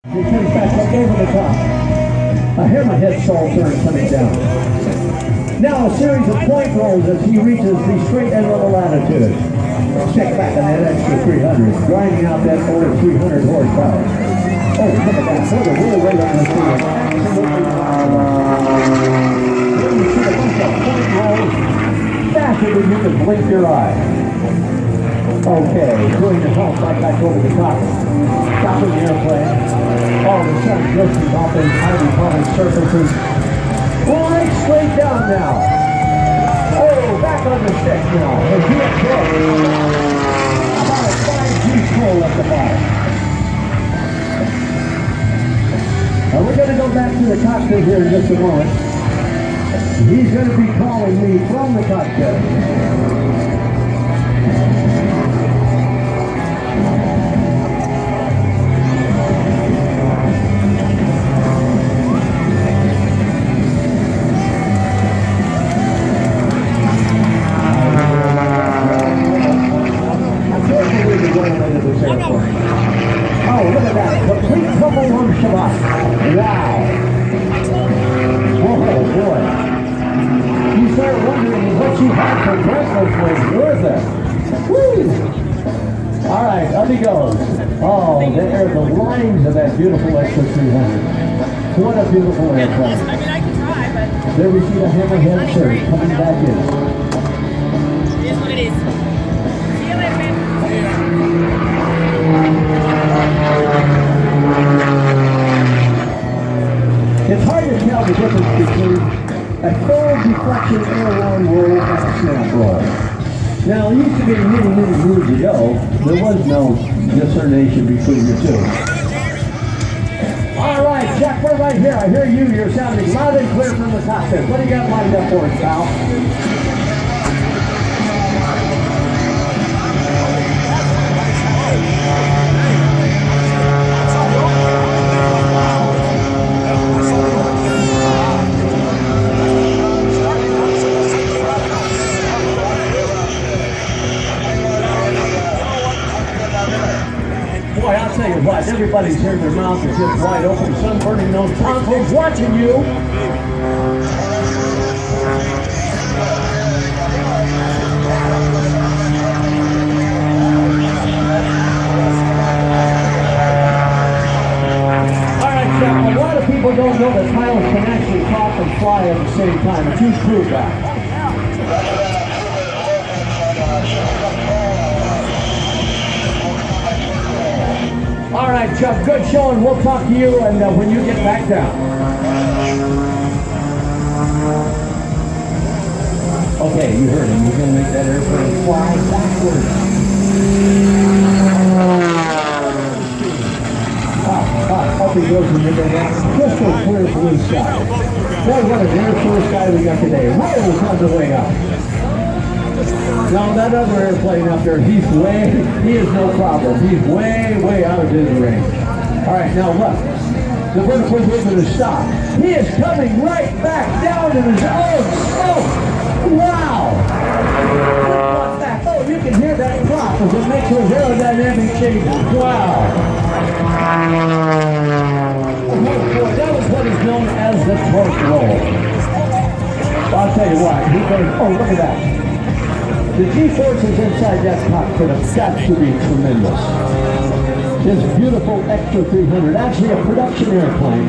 He turns back up over the top. A hammerhead saw turn coming down. Now a series of point rolls as he reaches the straight and level attitude. Check back on that extra 300, grinding out that over 300 horsepower. Oh, look at that. What a real rate on this thing. Absolutely phenomenal. Then you see a bunch of point rolls faster than you can blink your eye. Okay, doing the hump right back over the top. Stopping the airplane. All of a sudden, drifting off those highly polished surfaces. Right straight down now. Oh, back on the stick now. As he approaches. About a 5G pull at the bottom. Now we're going to go back to the cockpit here in just a moment. He's going to be calling me from the cockpit. Oh, look at that. Complete double lung Shabbat. Wow. Oh, boy. You start wondering what you had for breakfast was worth it. Woo! All right, up he goes. Oh, there are the lines of that beautiful Extra 300. What a beautiful airplane. I mean, I can try, but... There we see the hammerhead surge coming back in. It is what it is. See you later, man. It's hard to tell the difference between a full deflection aileron roll and a snap roll. Now, it used to be many moves ago, there was no discernation between the two. All right, Jack, we're right here. I hear you. You're sounding loud and clear from the cockpit. What do you got lined up for us, pal? Boy, I'll tell you what, everybody's hearing their mouth is just wide open, sun burning those tonsils, watching you. All right, Jeff, a lot of people don't know that pilots can actually talk and fly at the same time. It's huge proof that. All right, Chuck, good showing. We'll talk to you and when you get back down. Okay, you heard him. We're going to make that airplane fly backwards. Up he goes into the crystal clear blue sky. Boy, what an air clear sky we got today. Right on the way up. Now that other airplane up there, he is no problem. He's way out of his range. All right, now look. The vertical movement is stopped. He is coming right back down to his own. Oh, wow. Oh, you can hear that prop as it makes those aerodynamic changes. Wow. Oh, boy, that was what is known as the torque roll. I'll tell you what. Oh, look at that. The G-forces inside that cockpit have got to be tremendous. This beautiful Extra 300, actually a production airplane.